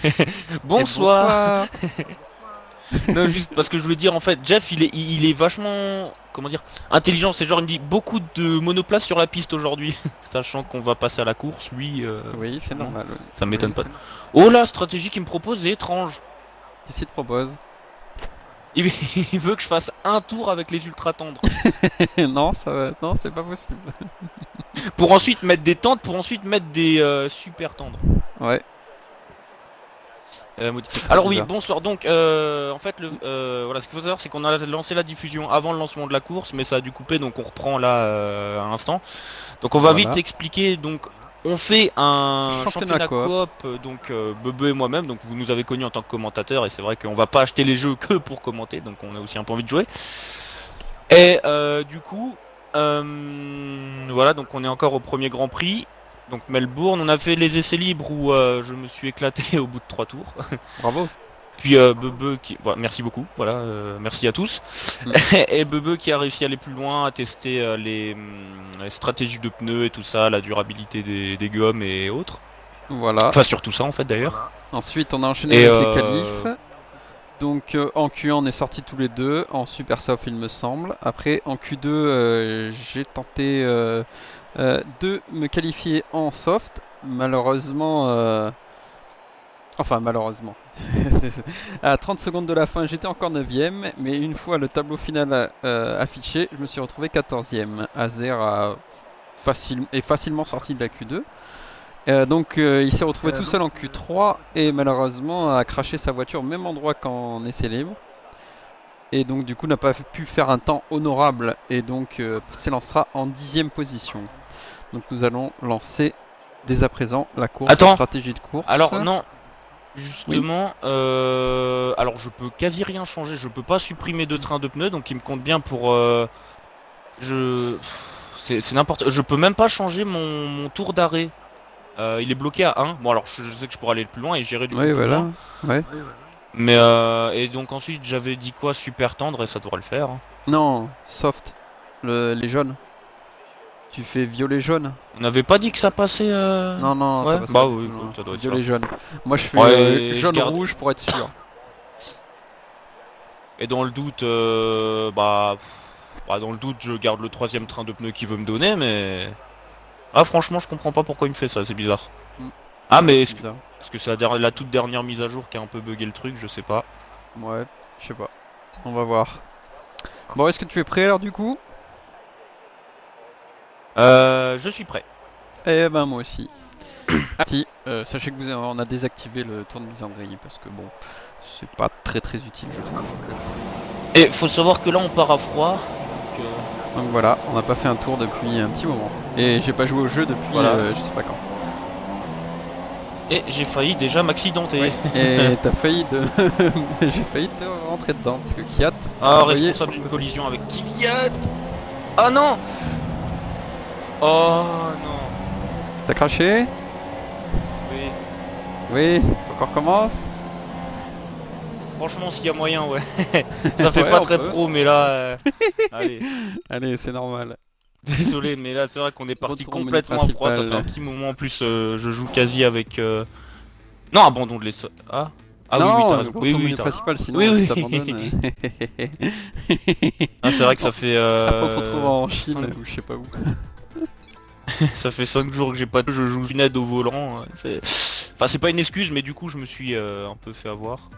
Et Bonsoir. bonsoir. Non, juste parce que je voulais dire, en fait, Jeff, il est vachement, comment dire, intelligent. C'est genre, il me dit beaucoup de monoplace sur la piste aujourd'hui. Sachant qu'on va passer à la course, lui, Oui, c'est sûrement. normal. Oui. Ça m'étonne pas. Oh, la stratégie qu'il me propose est étrange. Qu'est-ce qu'il te propose? Il, il veut que je fasse un tour avec les ultra tendres. Non, ça va. Non, c'est pas possible. Pour ensuite mettre des tendres, pour ensuite mettre des super tendres. Ouais, Maudit. c'est très Alors oui, bizarre. bonsoir. Donc, en fait, voilà, ce qu'il faut savoir, c'est qu'on a lancé la diffusion avant le lancement de la course, mais ça a dû couper, donc on reprend là à l'instant. Donc, on va vite Voilà. expliquer. Donc, on fait un Championnat championnat coop. coop, donc Bebe et moi-même. Donc, vous nous avez connus en tant que commentateurs, et c'est vrai qu'on va pas acheter les jeux que pour commenter, donc on a aussi un peu envie de jouer. Et du coup, voilà, donc on est encore au premier Grand Prix. Donc Melbourne, on a fait les essais libres où je me suis éclaté au bout de 3 tours. Bravo. Puis Bebe qui... Voilà, merci beaucoup, voilà, merci à tous. Mm. Et Bebe qui a réussi à aller plus loin, à tester les stratégies de pneus et tout ça, la durabilité des gommes et autres. Voilà. Enfin surtout ça en fait d'ailleurs. Ensuite, on a enchaîné Et avec les qualifs. Donc en Q1 on est sortis tous les deux, en Super Soft il me semble. Après en Q2 j'ai tenté de me qualifier en soft. Malheureusement, enfin malheureusement, à 30 secondes de la fin j'étais encore 9ème, mais une fois le tableau final affiché, je me suis retrouvé 14ème. Azer a facilement sorti de la Q2. Donc il s'est retrouvé tout seul en Q3 et malheureusement a craché sa voiture au même endroit qu'en essai libre. Et donc du coup n'a pas pu faire un temps honorable et donc s'élancera en 10ème position. Donc nous allons lancer dès à présent la course, la attends, stratégie de course. alors non, Oui, justement, alors je peux quasi rien changer, je peux pas supprimer de train de pneus, donc il me compte bien pour... je... C'est n'importe... Je peux même pas changer mon tour d'arrêt. Il est bloqué à 1. Bon alors je sais que je pourrais aller plus loin et gérer du coup oui plus loin. voilà. Ouais. Mais et donc ensuite j'avais dit quoi, super tendre et ça devrait le faire, hein. Non, soft, les jaunes. Tu fais violet jaune. On n'avait pas dit que ça passait Non, non, non, ça Ouais passe pas bah du tout. oui, Non. ça doit être ça. Violet jaune. Moi je fais Ouais, et je jaune garde... rouge pour être sûr. Et dans le doute, bah dans le doute je garde le troisième train de pneus qu'il veut me donner, mais... Ah franchement je comprends pas pourquoi il me fait ça, c'est bizarre. Mm. Ah Ouais, mais c'est est-ce bizarre. que c'est la toute dernière mise à jour qui a un peu bugué le truc, je sais pas. Ouais, je sais pas. On va voir. Bon, est-ce que tu es prêt alors du coup? Je suis prêt. Eh ben moi aussi. Ah si, sachez que on a désactivé le tour de mise en grille parce que bon, c'est pas très très utile je trouve. Et faut savoir que là on part à froid, donc Donc voilà, on n'a pas fait un tour depuis un petit moment. Et j'ai pas joué au jeu depuis voilà. je sais pas quand. Et j'ai failli déjà m'accidenter. Ouais, et t'as failli de... j'ai failli te rentrer dedans parce que Kiat m'a Ah, envoyé sur responsable le d'une côté. collision avec Kvyat. Ah non. Oh non. T'as craché? Oui. Oui, faut qu'on recommence? Franchement, s'il y a moyen, ouais. Ça fait Ouais, pas on très peut. pro, mais là... Allez. Allez, c'est normal. Désolé, mais là, c'est vrai qu'on est parti Retour au menu complètement à froid. Ça fait un principal. petit moment en plus. Je joue quasi avec... Non, abandon de l'essai. Ah. Ah oui, oui, t'as Non, raison. Oui, retour au oui, oui, menu t'as raison. principal, Oui, sinon si oui. t'abandonnes. Ah, c'est vrai que Bon, ça fait... après on se retrouve en Chine 5... ou je sais pas où. Ça fait 5 jours que j'ai pas de jeu, je joue une aide au volant. Enfin, c'est pas une excuse, mais du coup, je me suis un peu fait avoir.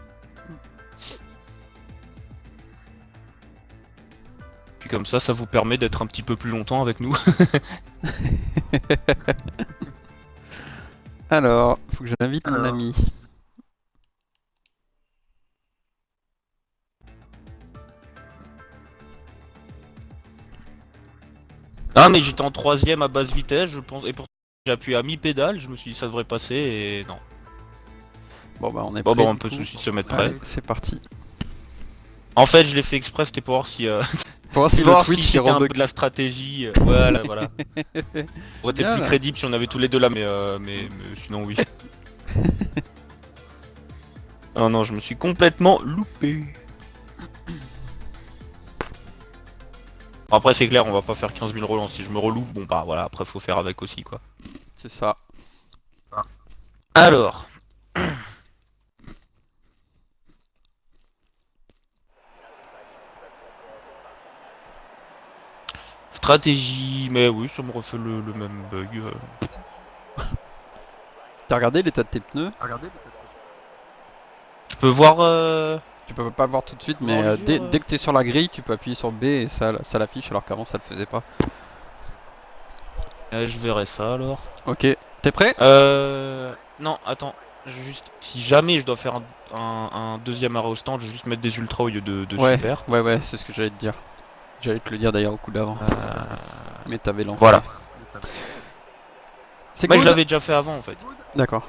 Puis comme ça vous permet d'être un petit peu plus longtemps avec nous. Alors, faut que j'invite mon ami. Ah, mais j'étais en troisième à basse vitesse, je pense, et pourtant j'ai appuyé à mi-pédale, je me suis dit ça devrait passer, et non. Bon bah on est Bon, prêt bah, on du peut coup. se mettre prêt. Allez, c'est parti. En fait, je l'ai fait exprès, c'était pour voir si, Pour voir c'est si pour le voir si Twitch il c'était un peu rebug. de la stratégie. Voilà, voilà. On aurait été plus Génial. crédible si on avait tous les deux là, mais sinon, oui. Oh non, je me suis complètement loupé. Après, c'est clair, on va pas faire 15 000 relances. Si je me reloupe, bon, bah voilà, après, faut faire avec aussi, quoi. C'est ça. Alors. Stratégie, mais oui, ça me refait le même bug. T'as regardé l'état de tes pneus? Je peux voir. Tu peux pas le voir tout de suite, En mais mesure, dès que t'es sur la grille, tu peux appuyer sur B et ça l'affiche alors qu'avant ça le faisait pas. Je verrai ça alors. Ok, t'es prêt? Non, attends. Juste, si jamais je dois faire un deuxième arrêt au stand, je vais juste mettre des ultras au lieu de Ouais, super. ouais, c'est ce que j'allais te dire. J'allais te le dire d'ailleurs au coup d'avant. Mais t'avais lancé. Voilà. C'est Mais good. je l'avais déjà fait avant en fait. D'accord.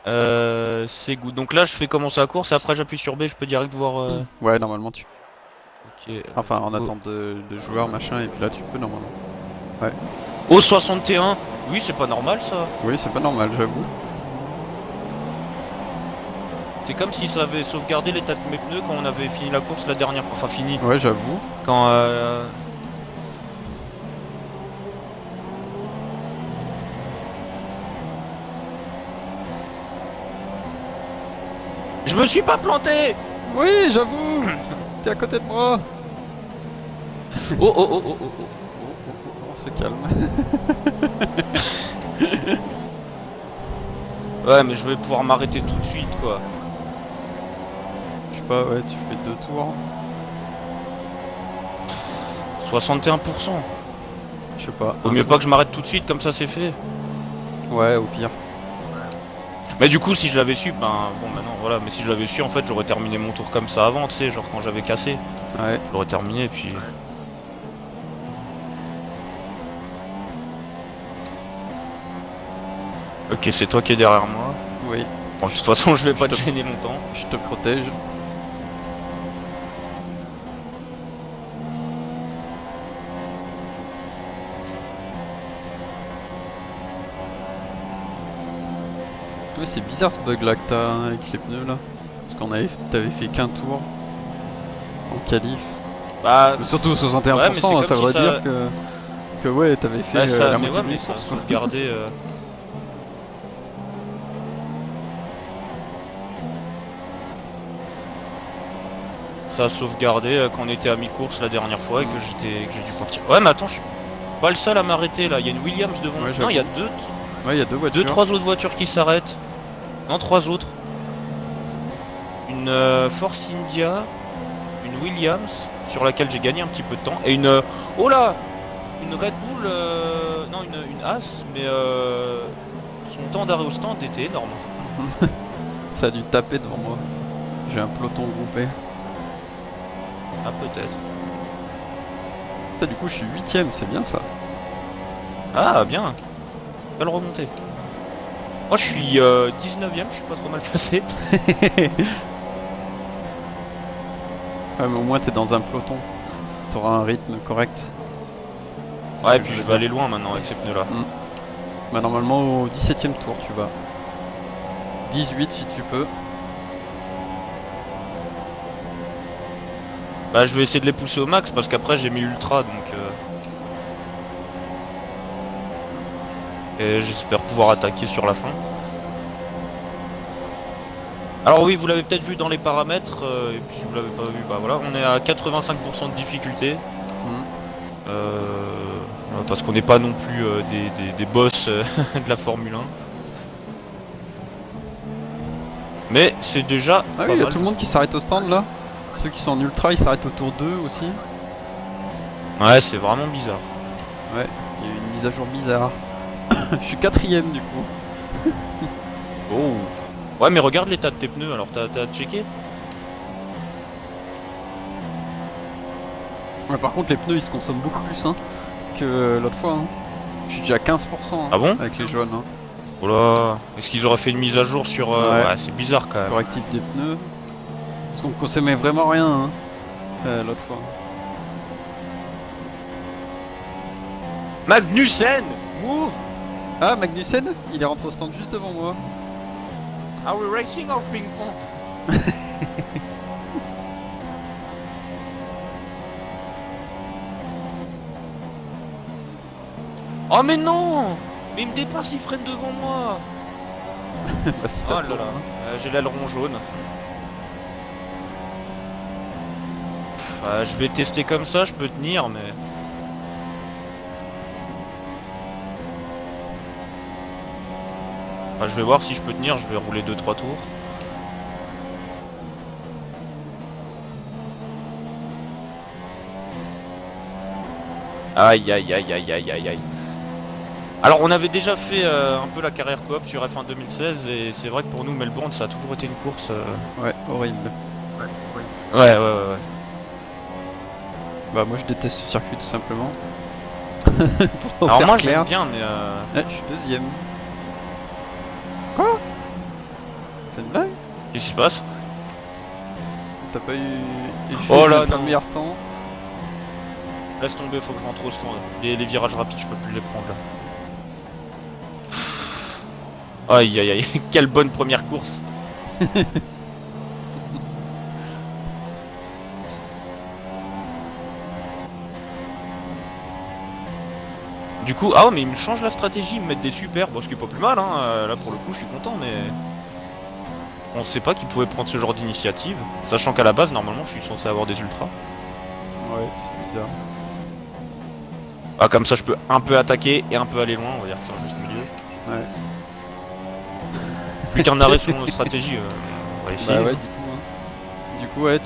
C'est good. Donc là, je fais commencer la course et après j'appuie sur B, je peux direct voir. Ouais, normalement tu. Ok. Enfin, en Oh. attente de joueurs, machin, et puis là tu peux normalement. Oh 61. Oui, c'est pas normal ça. Oui, c'est pas normal, j'avoue. C'est comme si ça avait sauvegardé l'état de mes pneus quand on avait fini la course la dernière fois. Enfin, fini. Ouais, j'avoue. Quand. Je me suis pas planté. Oui, j'avoue. T'es à côté de moi. Oh oh oh oh oh oh. On se calme. Ouais, mais je vais pouvoir m'arrêter tout de suite quoi. Je sais pas, ouais, tu fais 2 tours. 61%. Je sais pas. Vaut mieux pas que je m'arrête tout de suite, comme ça c'est fait. Ouais, au pire. Mais du coup, si je l'avais su, ben bon, maintenant voilà, mais si je l'avais su, en fait, j'aurais terminé mon tour comme ça avant, tu sais, genre quand j'avais cassé. Ouais. Je l'aurais terminé, et puis. Ok, c'est toi qui es derrière moi. Oui, Bon, de toute façon, je vais pas Je te te- gêner longtemps. je te protège. Ouais, c'est bizarre ce bug là que t'as hein, avec les pneus là. Parce t'avais fait qu'un tour en qualif. Bah, Mais surtout 61%, Ouais, mais c'est comme ça si voudrait ça- dire que ouais, t'avais fait bah, ça, la mais moitié ouais, de mais la ça a course, quoi. sauvegardé. Ça a sauvegardé quand on était à mi-course la dernière fois et que j'ai dû partir. Ouais, mais attends, je suis pas le seul à m'arrêter là. Il y a une Williams devant. Ouais, Non, il y a Ouais, il y a deux voitures. trois autres voitures qui s'arrêtent. Non, trois autres. Une Force India, une Williams sur laquelle j'ai gagné un petit peu de temps et une oh là, une Red Bull, non une As, mais son temps d'arrêt au stand était énorme. Ça a dû taper devant moi. J'ai un peloton groupé. Ah peut-être. Putain, du coup, je suis 8ème, c'est bien ça. Ah bien. Belle remontée. Moi je suis 19ème, je suis pas trop mal placé. Ouais, mais au moins t'es dans un peloton. T'auras un rythme correct. C'est Ouais, ce et que puis veux je vais dire. aller loin maintenant avec ces pneus là. Bah, normalement, au 17ème tour, tu vas. 18 si tu peux. Bah je vais essayer de les pousser au max parce qu'après j'ai mis ultra donc et j'espère pouvoir attaquer sur la fin. Alors oui, vous l'avez peut-être vu dans les paramètres, et puis si vous l'avez pas vu, bah voilà, on est à 85% de difficulté. Parce qu'on n'est pas non plus des boss de la Formule 1. Mais c'est déjà Ah pas oui, il y a mal. tout le monde qui s'arrête au stand là. Ceux qui sont en ultra, ils s'arrêtent au tour 2 aussi. Ouais, c'est vraiment bizarre. Ouais, il y a eu une mise à jour bizarre. Je suis 4ème du coup. Oh. Ouais, mais regarde l'état de tes pneus, alors t'as checké? Ouais, par contre, les pneus ils se consomment beaucoup plus hein, que l'autre fois. Hein. Je suis déjà à 15% hein, Ah bon? avec les jaunes. Hein. Oh là, est-ce qu'ils auraient fait une mise à jour sur... Ouais. Ouais, c'est bizarre quand même. Correctif des pneus. Parce qu'on consommait vraiment rien hein, l'autre fois. Magnussen! Move! Ah, Magnussen, il est rentré au stand juste devant moi. Are we racing or ping pong? Oh mais non! Mais il me dépasse, il freine devant moi! Bah, c'est ça Oh le là tour, là, hein. j'ai l'aileron jaune. Je vais tester comme ça, je peux tenir, mais... Enfin, je vais voir si je peux tenir, je vais rouler 2-3 tours. Aïe aïe aïe aïe aïe aïe aïe. Alors on avait déjà fait un peu la carrière coop sur F1 2016 et c'est vrai que pour nous Melbourne ça a toujours été une course... Ouais, horrible. Ouais. Bah moi je déteste ce circuit tout simplement. Pour Alors faire moi clair. j'aime bien mais... Je suis deuxième. Quoi? C'est une blague? Qu'est-ce qui se passe? T'as pas eu... Et Oh là, j'ai fait non. le meilleur temps. Laisse tomber, faut que je rentre au stand. Les virages rapides je peux plus les prendre là. Aïe aïe aïe, quelle bonne première course. Du coup, ah ouais, mais ils me changent la stratégie, ils me mettent des super, bon ce qui est pas plus mal hein, là pour le coup je suis content mais... On sait pas qu'ils pouvaient prendre ce genre d'initiative, sachant qu'à la base normalement je suis censé avoir des ultras. Ouais, c'est bizarre. Ah comme ça je peux un peu attaquer et un peu aller loin, on va dire ça juste au milieu. Ouais. Plus qu'un arrêt selon notre stratégie, on va essayer. Bah ouais, du coup ouais,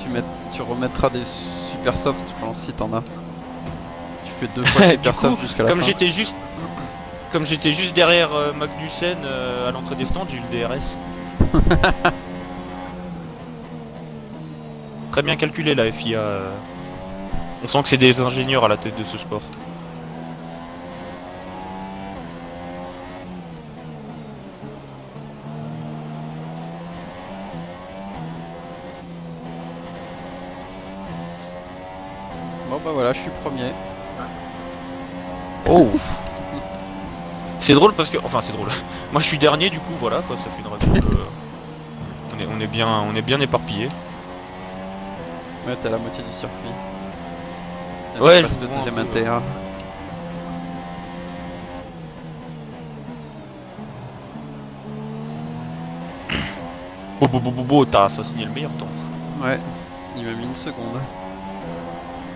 tu remettras des super soft, je pense, si t'en as. Tu fais 2 fois super Du soft coup, jusqu'à la comme fin. j'étais juste derrière Magnussen à l'entrée des stands, j'ai eu le DRS. Très bien calculé la FIA. On sent que c'est des ingénieurs à la tête de ce sport. Bon bah voilà, je suis premier. Oh. C'est drôle parce que... Enfin c'est drôle. Moi je suis dernier du coup, voilà quoi, ça fait une raison. On est bien éparpillé. Ouais, t'as la moitié du circuit. Et Ouais, tu passes je le vois un deuxième peu, inter. T'as assassiné le meilleur temps. Ouais, il m'a mis une seconde.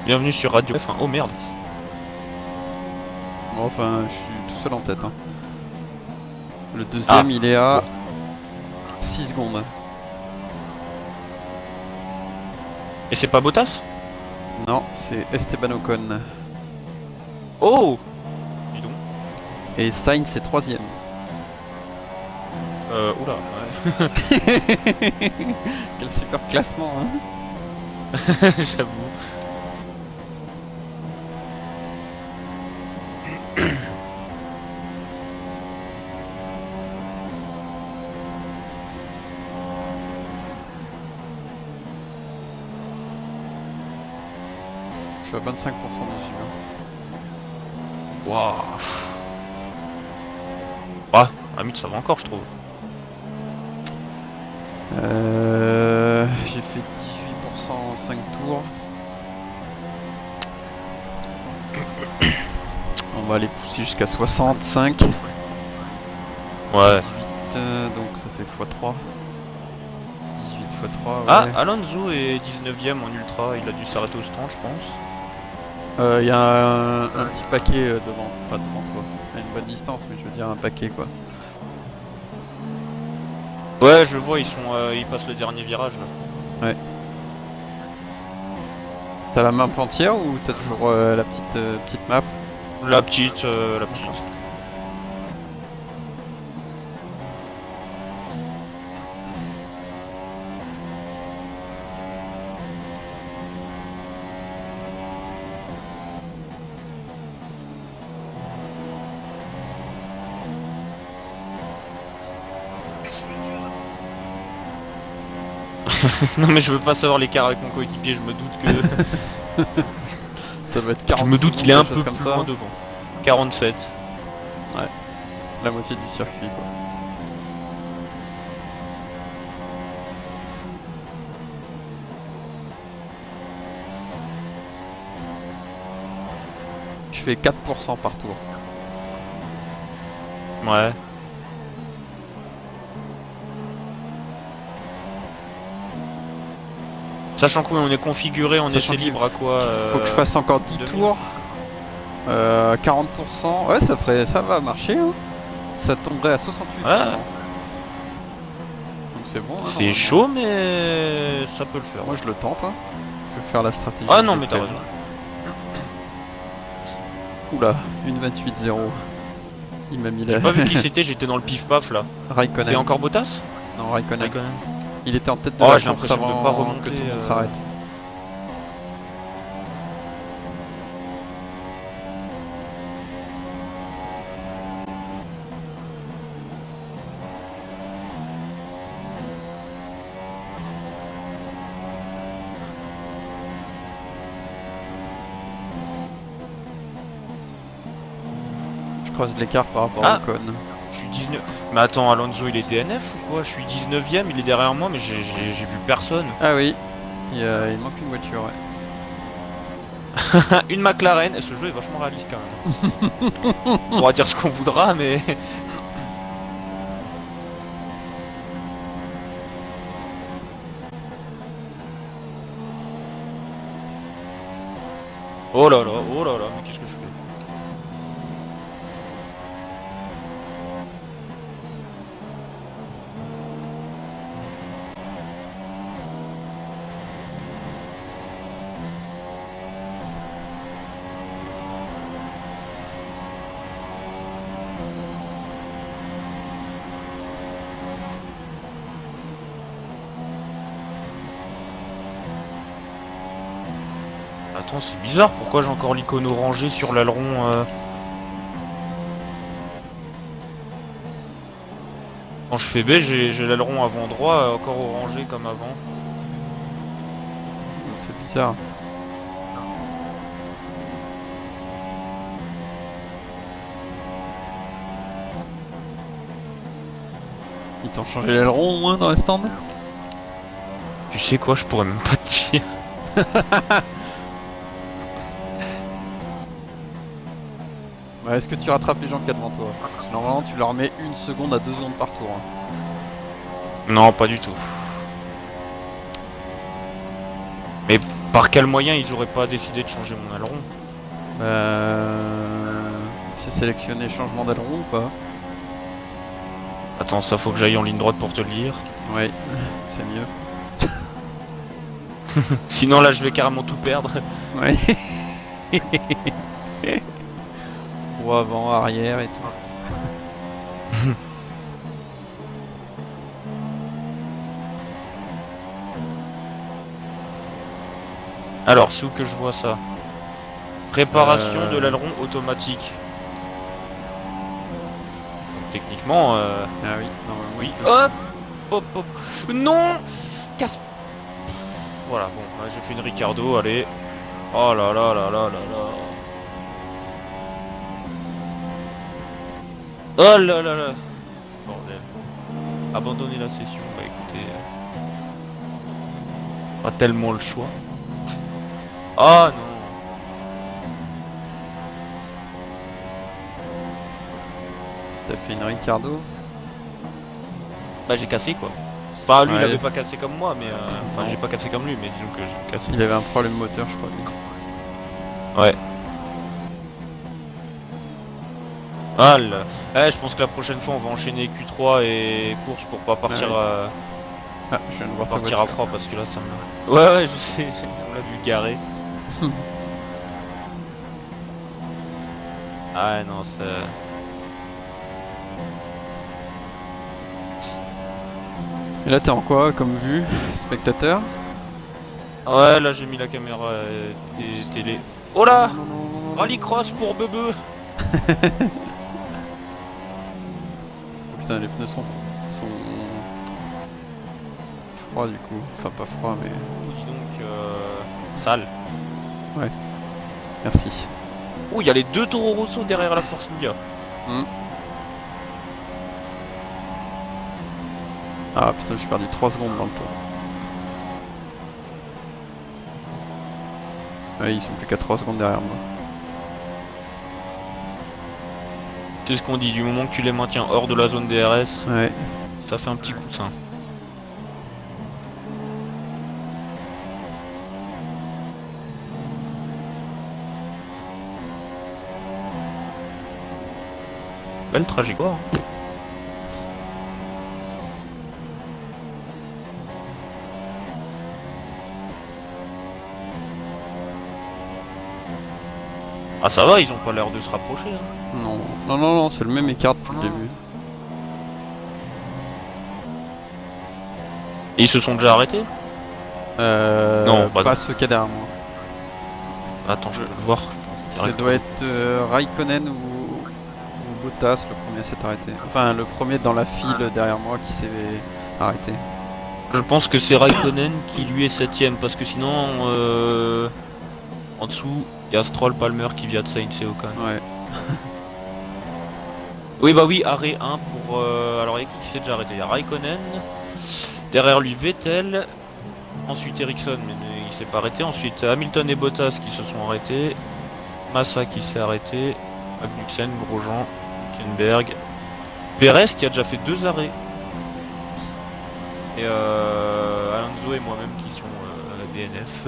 Bienvenue sur Radio F1. Oh merde. Bon, enfin, je suis tout seul en tête. Hein. Le deuxième, il est à 6 secondes. Et c'est pas Bottas? Non, c'est Esteban Ocon. Oh. Dis donc. Et Sainz, c'est troisième. Oula, ouais. Quel super classement, hein. J'avoue. Je suis à 25% dessus. Waouh. Ah, Hamid, ça va encore, je trouve. J'ai fait 18% en 5 tours. On va aller pousser jusqu'à 65. Ouais. 18, donc ça fait x3. 18 x3, ouais. Ah, Alonso est 19ème en ultra, il a dû s'arrêter au stand, je pense. Il y a un petit paquet devant, pas devant toi. À une bonne distance, mais je veux dire un paquet quoi. Ouais, je vois, ils passent le dernier virage là. Ouais. T'as la map entière ou t'as toujours la petite map? La petite, la petite. Non mais je veux pas savoir l'écart avec mon coéquipier, je me doute que... Ça doit être 40 je me doute qu'il est un peu comme plus ça. loin devant. 47. Ouais. La moitié du circuit quoi. Je fais 4% par tour. Ouais. Sachant que oui, on est configuré en Sachant essai libre à quoi Faut que je fasse encore 10 tours. 40%. Ouais, ça va marcher. Hein. Ça tomberait à 68%. Ouais. c'est bon. Hein, C'est normalement. chaud, mais ça peut le faire. Moi je le tente. Hein. Je vais faire la stratégie. Ah non, que mais j'ai t'as prévue. raison. Oula, une 28-0. Il m'a mis J'ai la. pas vu qui c'était, j'étais dans le pif-paf là. Raikkonen. C'est encore Bottas? Non, Raikkonen. Raikkonen. Il était en tête de Oh, la j'ai course l'impression de avant pas remonter, que tout le monde s'arrête. Je creuse l'écart par rapport Ah. au Ocon. Je suis 19. Mais attends, Alonso il est DNF ou quoi? Je suis 19ème, il est derrière moi, mais j'ai vu personne. Ah oui, il manque une voiture, ouais. Une McLaren, et ce jeu est vachement réaliste quand même. On pourra dire ce qu'on voudra, mais. Oh là là, mais qu'est-ce que je fais? Attends, c'est bizarre, pourquoi j'ai encore l'icône orangée sur l'aileron Quand je fais B, j'ai l'aileron avant droit encore orangé comme avant. C'est bizarre. Ils t'ont changé l'aileron au moins dans les stands? Tu sais quoi, je pourrais même pas te dire. Ouais, est-ce que tu rattrapes les gens qu'il y a devant toi? Parce que normalement tu leur mets 1 seconde à 2 secondes par tour. Hein. Non, pas du tout. Mais par quel moyen ils auraient pas décidé de changer mon aileron? C'est sélectionné changement d'aileron ou pas? Attends, ça faut que j'aille en ligne droite pour te le dire. Oui, c'est mieux. Sinon là je vais carrément tout perdre. Ouais. Ou avant, arrière et tout. Alors, c'est où que je vois ça? Préparation de l'aileron automatique. Donc, techniquement, Ah oui, normalement. oui. il peut. Hop, hop, hop. Non, casse. Voilà, bon, là, j'ai fait une Ricardo, allez. Oh là là là là là là. Oh là là là. Bordel. Abandonner la session, bah écoutez. Pas tellement le choix. Ah non. T'as fait une Ricardo? Bah j'ai cassé quoi. Enfin lui il Ouais. avait pas cassé comme moi mais enfin Non. j'ai pas cassé comme lui mais disons que j'ai cassé. Il avait un problème moteur, je crois. lui. Ouais. Ah là. Eh, je pense que la prochaine fois on va enchaîner Q3 et course pour pas partir Ah, je viens de voir ta partir à voiture. froid parce que là ça me. Ouais ouais je sais, on l'a vu garer. Ah non ça. Et là, t'es en quoi comme vue? Spectateur? Ouais là j'ai mis la caméra télé. Oh là, Non, non, non, non, non. rallycross pour Bebe. Oh putain, les pneus sont froids du coup. Enfin, pas froids, mais. Dis donc sale. Merci. Oh il y a les deux Toro Rosso derrière la Force India. Ah putain, j'ai perdu 3 secondes dans le tour. Ouais, ils sont plus qu'à 3 secondes derrière moi. C'est ce qu'on dit, du moment que tu les maintiens hors de la zone DRS, Ouais. ça fait un petit coussin. Belle trajectoire. Ah ça va, ils ont pas l'air de se rapprocher. Hein. Non, non, non, non, c'est le même écart depuis le Non. début. Et ils se sont déjà arrêtés? Non, bah pas non. ceux qu'il y a derrière moi. Attends, je peux le voir. Ça doit être Raikkonen ou Bottas, le premier s'est arrêté. Enfin, le premier dans la file derrière moi qui s'est arrêté. Je pense que c'est Raikkonen qui lui est 7ème parce que sinon en dessous il y a Stroll, Palmer, Kvyat, Sainz et Ocon. Ouais. Oui bah oui, arrêt 1 pour alors il y a qui s'est déjà arrêté? Il y a Raikkonen, derrière lui Vettel, ensuite Ericsson mais il s'est pas arrêté, ensuite Hamilton et Bottas qui se sont arrêtés, Massa qui s'est arrêté, Magnussen, Grosjean, Hülkenberg, Perez qui a déjà fait 2 arrêts. Et Alonso et moi-même qui sont DNF.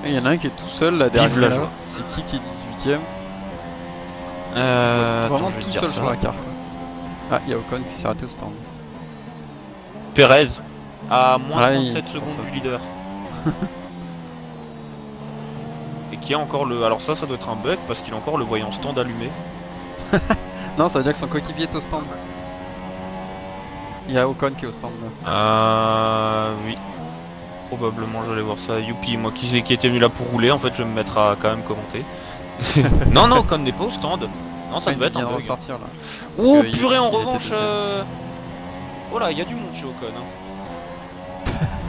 Et il y en a un qui est tout seul là derrière. la joie. C'est qui est 18ème? Attends, Vraiment je vais tout dire seul ça. sur la carte. Ah, il y a Ocon qui s'est arrêté au stand. Perez à moins Ah, 37 secondes du leader. Et qui a encore le... Alors ça doit être un bug parce qu'il a encore le voyant stand allumé. Non, ça veut dire que son coéquipier est au stand. Il y a Ocon qui est au stand là. Oui. Probablement j'allais voir ça. Youpi, moi qui était venu là pour rouler, en fait je vais me mettre à quand même commenter. Non, non, Ocon n'est pas au stand. Non, ça devait être un bug. Ressortir là. Oh Parce que purée, en il était revanche... deuxième. Oh là, il y a du monde chez Ocon. Hein.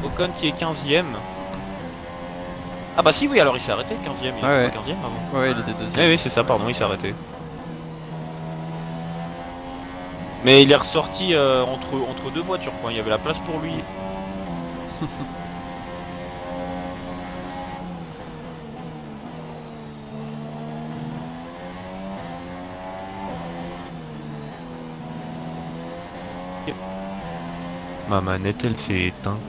Ocon qui est 15ème. Ah bah si, oui, alors il s'est arrêté 15ème. Il Ouais, était pas 15ème avant. Ouais, il était deuxième. Eh oui, c'est ça, pardon, il s'est arrêté. Mais il est ressorti entre deux voitures, quoi. Il y avait la place pour lui. Ma manette, elle s'est éteinte.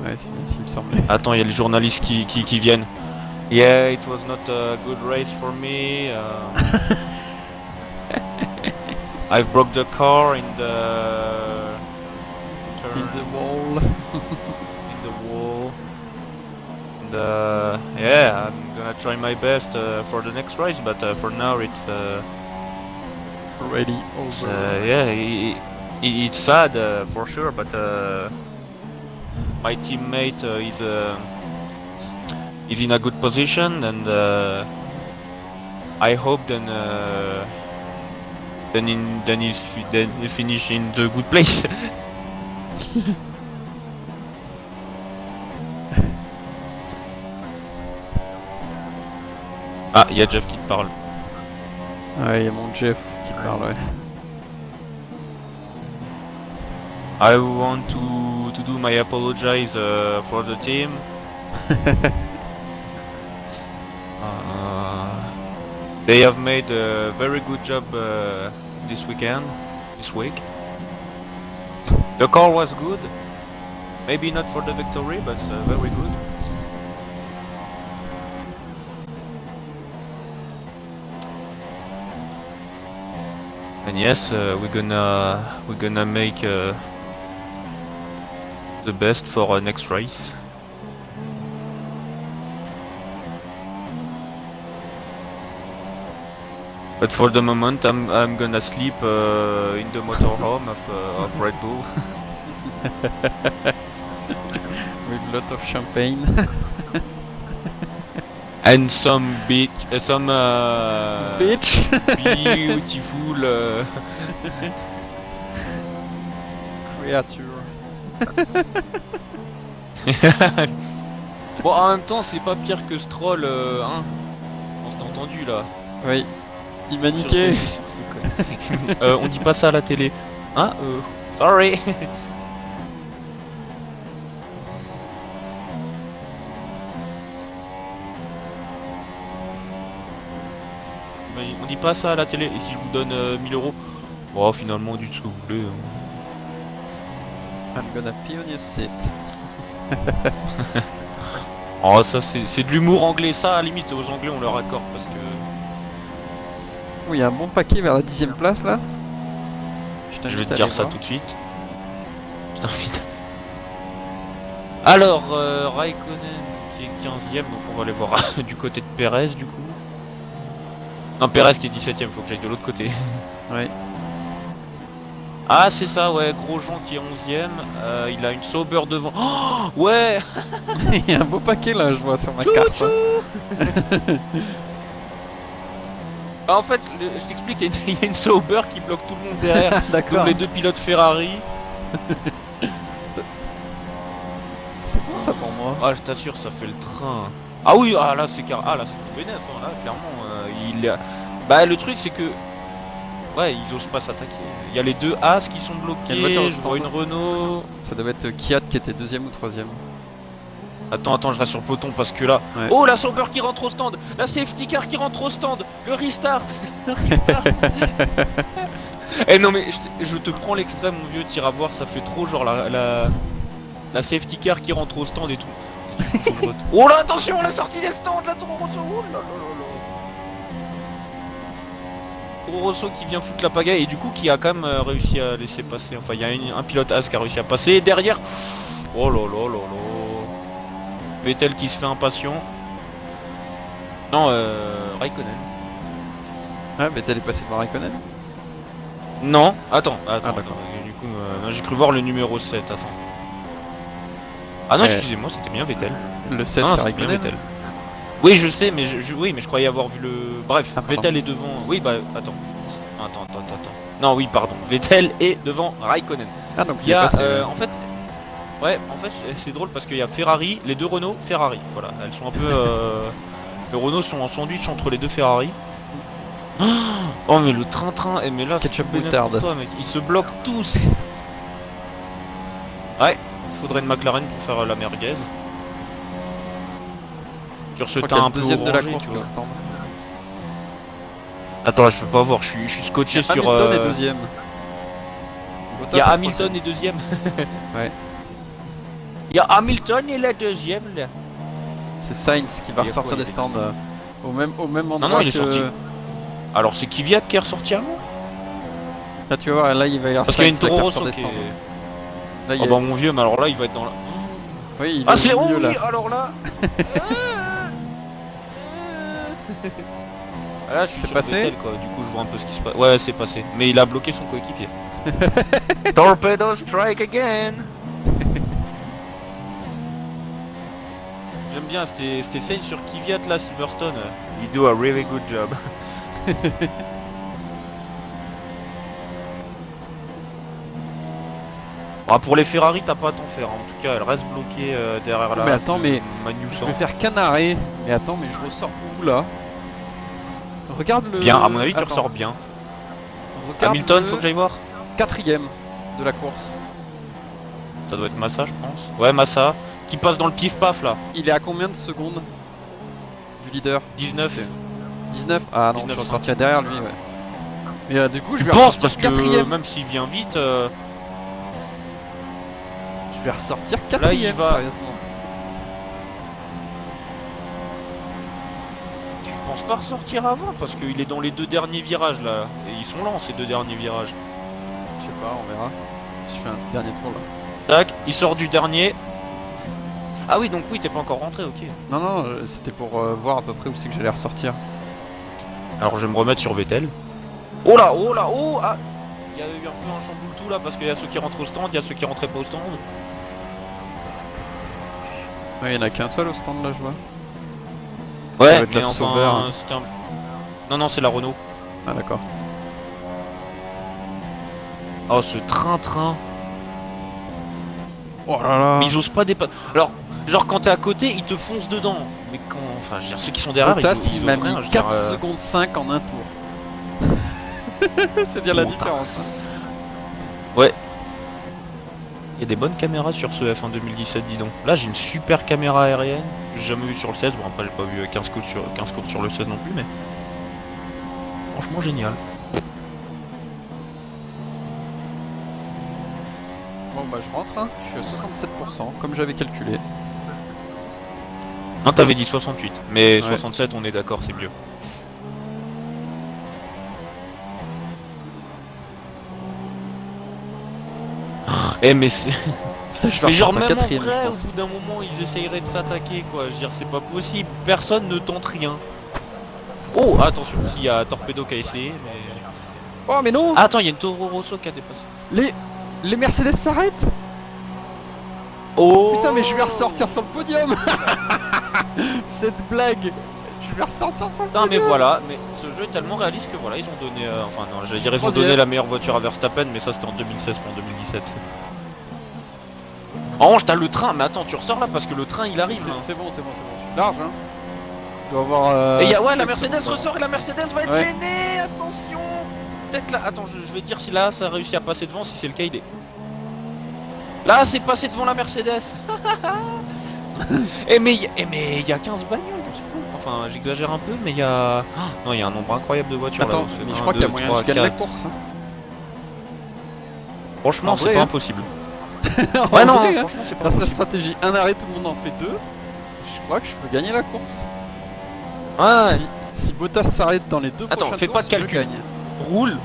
Ouais, c'est ce qui me semblait. Attends, il y a les journalistes qui viennent. Yeah, it was not a good race for me. I've broke the car in the In the wall. in the wall. And yeah, I'm gonna try my best for the next race, but for now it's Already over. yeah, it's sad for sure, but my teammate is in a good position, and I hope then he finish in the good place. Ah, il y a Jeff qui te parle. Ouais, il y a mon Jeff qui parle, ouais. I want to do my apologize for the team. They have made a very good job this week. The car was good, maybe not for the victory, but very good. And yes, we're gonna make the best for our next race. But for the moment, I'm gonna sleep in the motorhome of Red Bull. With a lot of champagne. And some beach, some Bitch. beautiful Creature. Bon, en même temps, c'est pas pire que Stroll, hein. On s'est entendu là. Oui. Il m'a niqué. On dit pas ça à la télé. Hein sorry. Imagine, on dit pas ça à la télé. Et si je vous donne 1000 euros? Bon, finalement, dites ce que vous voulez. I'm gonna pee on your seat. Oh, ça c'est de l'humour anglais. Ça, à la limite, aux anglais, on leur accorde parce que. Oh, il y a un bon paquet vers la 10ème place là. Je vais te dire ça tout de suite. Putain, vite. Alors, Raikkonen qui est 15ème, donc on va aller voir du côté de Perez du coup. Non, Perez qui est 17ème, faut que j'aille de l'autre côté. Ouais. Ah, c'est ça, ouais, Grosjean qui est 11ème. Il a une Sauber devant. Oh, ouais. Il y a un beau paquet là, je vois sur ma Tchou, carte. tchou. Ah, en fait, je t'explique, il y a une Sauber qui bloque tout le monde derrière. D'accord. Donc les deux pilotes Ferrari. C'est bon ça pour moi. Ah, je t'assure, ça fait le train. Ah oui, ah là c'est ah là c'est tout bénef, hein, là clairement. Bah le truc c'est que ouais, ils osent pas s'attaquer. Il y a les deux As qui sont Il y a une voiture bloqués. au Je vois une stand. Renault. Ça devait être Kiat qui était 2ème ou 3ème. Attends, je reste sur le peloton parce que là. Ouais. Oh, la Sauber qui rentre au stand. La safety car qui rentre au stand. Le restart. Le restart. Eh non mais je te prends l'extrême mon vieux, t'iras voir, ça fait trop genre la safety car qui rentre au stand et tout. Oh là, attention, la sortie des stands, la Toro Rosso. Oh là là là là. Toro Rosso qui vient foutre la pagaille et du coup qui a quand même réussi à laisser passer. Enfin, il y a un pilote As qui a réussi à passer. Et derrière, oh là là là là. Vettel qui se fait impatient. Non, Raikkonen. Ah, mais t'es passé devant Raikkonen. Non, attends, d'accord. du coup, j'ai cru voir le numéro 7, attends. Ah non, Ouais. excusez-moi, c'était bien Vettel. Le 7 Ah, c'est c'est bien Raikkonen. Vettel. Oui, je sais, mais oui, mais je croyais avoir vu le. Bref, Ah, pardon. Vettel est devant. Oui, bah attends. Attends. Non, oui, pardon. Vettel est devant Raikkonen. Ah donc Il y a, passé, en fait, c'est drôle parce qu'il y a Ferrari, les deux Renault, Ferrari. Voilà, elles sont un peu. Les Renault sont en sandwich entre les deux Ferrari. Oh mais le train-train, mais là Ketchup tout bénef moutarde. pour toi, mec. Ils se bloquent tous. Ouais, il faudrait une McLaren pour faire la merguez. Sur ce Je crois qu'il y a teint le un peu deuxième de la orangé, course tu qui est vois. au stand. Attends, je peux pas voir, je suis scotché sur. Hamilton est deuxième. Il y a Bottas est Hamilton et deuxième. Ouais. Il y a Hamilton et la deuxième là. C'est Sainz qui va Il y a ressortir quoi, des il est- stands au même endroit non, il est que... sorti. Alors c'est Kvyat qui est ressorti avant. Là tu vas voir, là il va y avoir Parce qu'il y a une Sainz là, Toro qui ressort Rosso des qui est. stands. Là, il y Oh a- bah mon vieux, mais alors là il va être dans la. Oui, il Ah est c'est au oh milieu, oui, là. alors là. Ah, là je suis C'est sur passé Vettel, quoi. Du coup je vois un peu ce qui se passe. Ouais, c'est passé. Mais il a bloqué son coéquipier. Torpedo strike again. J'aime bien, c'était scène sur Kvyat là, Silverstone. You do a really good job. Ah, pour les Ferrari, t'as pas à t'en faire. En tout cas, elle reste bloquée derrière la. Mais attends, mais Je Magnussen. vais faire qu'un arrêt. Mais attends, mais je ressors où là? Regarde le... Bien, à mon avis, tu Attends, ressors bien. regarde Hamilton, le faut que j'aille voir. 4ème de la course. Ça doit être Massa, je pense. Ouais, Massa. Qui passe dans le pif-paf là. Il est à combien de secondes du leader? 19. 19. Ah non, 19, je ressortirai derrière lui, ouais. Mais du coup, je Je vais pense ressortir parce que 4ème. même s'il vient vite. Je vais ressortir Là, 4ème, il va. sérieusement. Je pense pas ressortir avant parce qu'il est dans les deux derniers virages là. Et ils sont lents ces deux derniers virages. Je sais pas, on verra. Je fais un dernier tour là. Tac, il sort du dernier. Ah oui, donc oui, t'es pas encore rentré, ok. Non, non, c'était pour voir à peu près où c'est que j'allais ressortir. Alors je vais me remettre sur Vettel. Oh là, oh là, oh ah. Il y a eu un peu un chamboule tout là parce qu'il y a ceux qui rentrent au stand, il y a ceux qui rentraient pas au stand. Ouais, il y en a qu'un seul au stand là, je vois. Ouais, va être mais la enfin, Sauber, hein. c'était un... Non, c'est la Renault. Ah, d'accord. Oh, ce train-train. Oh là là. Mais ils osent pas dépasser. Alors, genre quand t'es à côté, ils te foncent dedans. Mais quand... Enfin, je veux dire, ceux qui sont derrière, Bottas, ils il m'a osent rien, mis je veux 4 dire, secondes 5 en un tour. C'est dire la différence. Ouais. Il y a des bonnes caméras sur ce F1 2017, dis donc. Là, j'ai une super caméra aérienne. J'ai jamais vu sur le 16. Bon, après, j'ai pas vu 15 courses sur le 16 non plus, mais. Franchement, génial. Bon bah je rentre, hein. Je suis à 67%, comme j'avais calculé. Non, t'avais dit 68, mais Ouais. 67, on est d'accord, c'est mieux. Eh, mais c'est. Putain, je vais Mais genre, ressortir même en 4ème, vrai, je au pense. bout d'un moment, ils essayeraient de s'attaquer, quoi. Je veux dire, c'est pas possible. Personne ne tente rien. Oh, attention, s'il y a Torpedo qui a essayé, mais... Oh mais non. Ah, attends, il y a une Toro Rosso qui a dépassé. Les Mercedes s'arrêtent. Oh Putain mais je vais ressortir sur le podium. Cette blague. Je vais ressortir sur le Putain, mais podium. voilà, mais ce jeu est tellement réaliste que voilà, ils ont donné... enfin non, j'allais dire ils ont Troisième. donné la meilleure voiture à Verstappen, mais ça c'était en 2016 pour 2017. En revanche, t'as le train, mais attends, tu ressors là parce que le train il arrive. Hein. C'est bon. Je suis large hein. Je dois avoir... Et y a, ouais, la 7 Mercedes secondes ressort et la Mercedes va être Ouais. gênée, attention. Peut-être là, attends, je vais te dire si là ça a réussi à passer devant, si c'est le cas il est... Là c'est passé devant la Mercedes. mais il y a 15 bagnoles dans ce coup. Enfin j'exagère un peu mais il y a... non il y a un nombre incroyable de voitures. Attends, là, mais un, je crois qu'il y a deux, moyen trois, que je gagne la quatre. course. Hein. Franchement En c'est vrai, pas hein. impossible. En Ouais non, vrai, hein, franchement c'est pas grâce à la impossible. stratégie un arrêt, tout le monde en fait 2. Je crois que je peux gagner la course. Ouais, Si Bottas s'arrête dans les 2 Attends, prochaines fais pas courses, de je calcul. gagne. roule.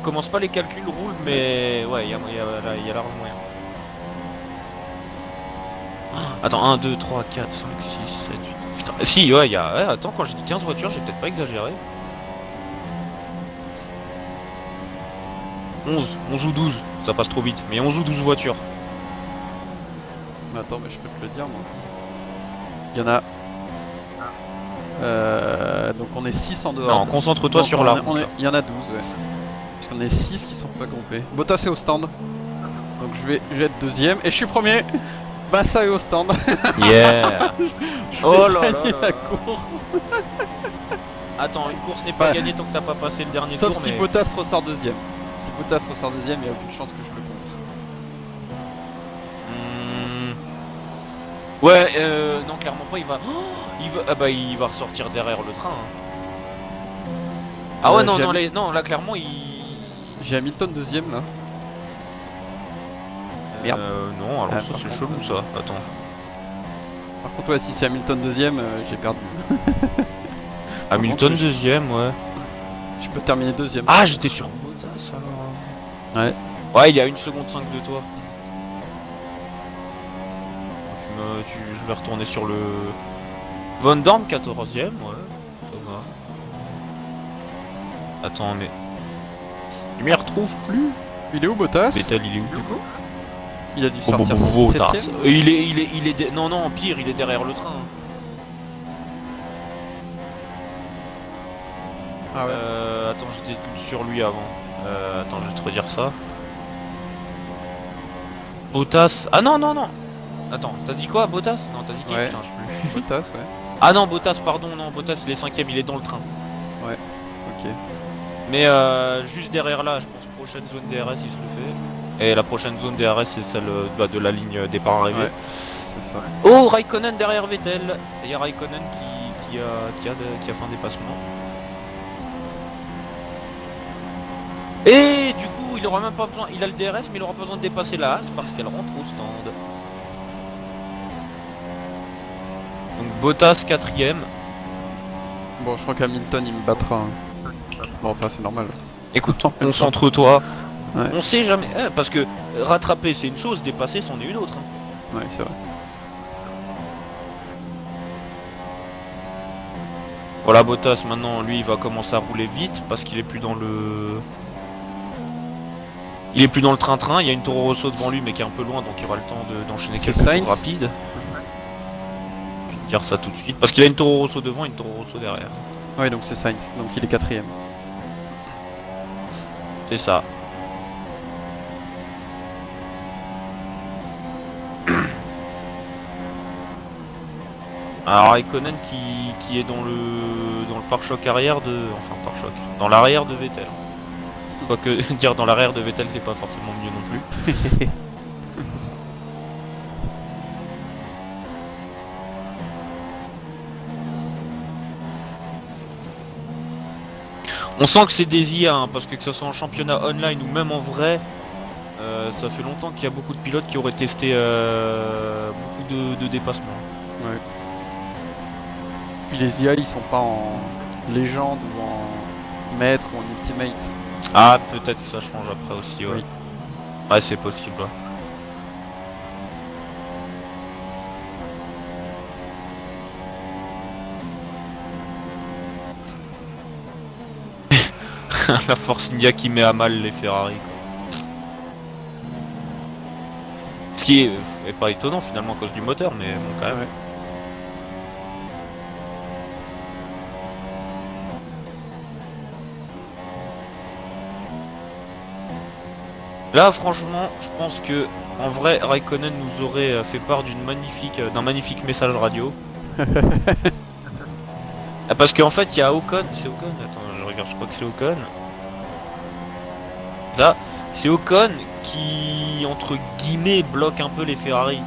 Commence pas les calculs, roule mais... Ouais, il y a large moyen. Attends, 1, 2, 3, 4, 5, 6, 7, 8... Putain, si, ouais, il y a... Ouais, attends, quand j'ai dit 15 voitures, j'ai peut-être pas exagéré. 11 ou 12, ça passe trop vite, mais 11 ou 12 voitures. Mais attends, mais je peux te le dire, moi. Il y en a... donc on est 6 en dehors. Non, concentre-toi Donc sur on la est- route. Il y en a 12, ouais. Parce qu'on est 6 qui sont pas groupés. Bottas est au stand. Donc je vais être deuxième. Et je suis premier. Massa est au stand. Yeah. Je Oh vais là là gagner là la là. course. Attends, une course n'est pas Ouais. gagnée tant que t'as pas passé le dernier Sauf tour, si mais... Bottas ressort deuxième. Si Bottas ressort deuxième, il n'y a aucune chance que je le contre. Ouais, non, clairement pas, il va... Ah bah, il va ressortir derrière le train. Hein. Ah ouais, non, j'ai non, là, clairement, il... J'ai Hamilton deuxième là. Merde. Non, alors Ah, ça, par c'est contre, chelou, ça. Attends. Par contre, ouais, si c'est Hamilton deuxième, j'ai perdu. Hamilton contre, je- deuxième, ouais. Je peux terminer deuxième. Ah, j'étais sur Bottas, alors. Ouais. Ouais, il y a 1 seconde 5 de toi. Je vais retourner sur le... Von Dorn, 14ème, ouais. Ça va. Attends, mais... Il m'y retrouve plus. Il est où Bottas? Vettel, il est où Du coup il a dû Oh, sortir Bottas. 7ème. Non, non, pire, il est derrière le train. Ah ouais. Attends, j'étais tout sur lui avant. Attends, je vais te redire ça. Bottas. Ah non, non, non. Attends, t'as dit quoi, Bottas? Non, t'as dit qui? Ouais. Putain, je sais plus. Bottas, ouais. Ah non, Bottas, pardon, non, Bottas, il est 5ème, il est dans le train. Ok. Mais juste derrière là, je pense prochaine zone DRS, il se le fait. Et la prochaine zone DRS, c'est celle de la ligne départ arrivée. Ouais. C'est ça. Oh, Raikkonen derrière Vettel. Il y a Raikkonen qui a fait un dépassement. Et du coup, il aura même pas besoin, il a le DRS, mais il aura pas besoin de dépasser la Haas parce qu'elle rentre au stand. Donc Bottas 4ème. Bon, je crois qu'Hamilton il me battra. Hein. Bon, enfin, c'est normal. Écoute, En même temps. concentre-toi. Ouais. On sait jamais, parce que rattraper c'est une chose, dépasser c'en est une autre. Hein. Ouais, c'est vrai. Voilà, Bottas maintenant, lui, il va commencer à rouler vite parce qu'il est plus dans le... Il est plus dans le train-train, il y a une Toro Rosso devant lui mais qui est un peu loin donc il aura le temps d'enchaîner C'est quelques Sainz. tours rapides. Je vais te dire ça tout de suite parce qu'il a une Toro Rosso devant et une Toro Rosso derrière. Ouais, donc c'est Sainz. Donc il est 4ème. C'est ça. Alors Raikkonen qui est dans le pare-choc arrière de... Enfin pare-choc. Dans l'arrière de Vettel. Quoique dire dans l'arrière de Vettel c'est pas forcément mieux non plus. On sent que c'est des IA hein, parce que ce soit en championnat online ou même en vrai, ça fait longtemps qu'il y a beaucoup de pilotes qui auraient testé beaucoup de dépassements. Ouais. Puis les IA ils sont pas en légende ou en maître ou en ultimate. Ah peut-être que ça change après aussi ouais. Oui. Ouais c'est possible ouais. La Force India qui met à mal les Ferrari, quoi. Ce qui est pas étonnant finalement à cause du moteur, mais bon, quand même. Ouais. Là, franchement, je pense que en vrai, Raikkonen nous aurait fait part d'un magnifique message radio. Ah, parce qu'en fait, il y a Ocon, c'est Ocon. Attends, je regarde, je crois que c'est Ocon. Ça, c'est Ocon qui, entre guillemets, bloque un peu les Ferrari.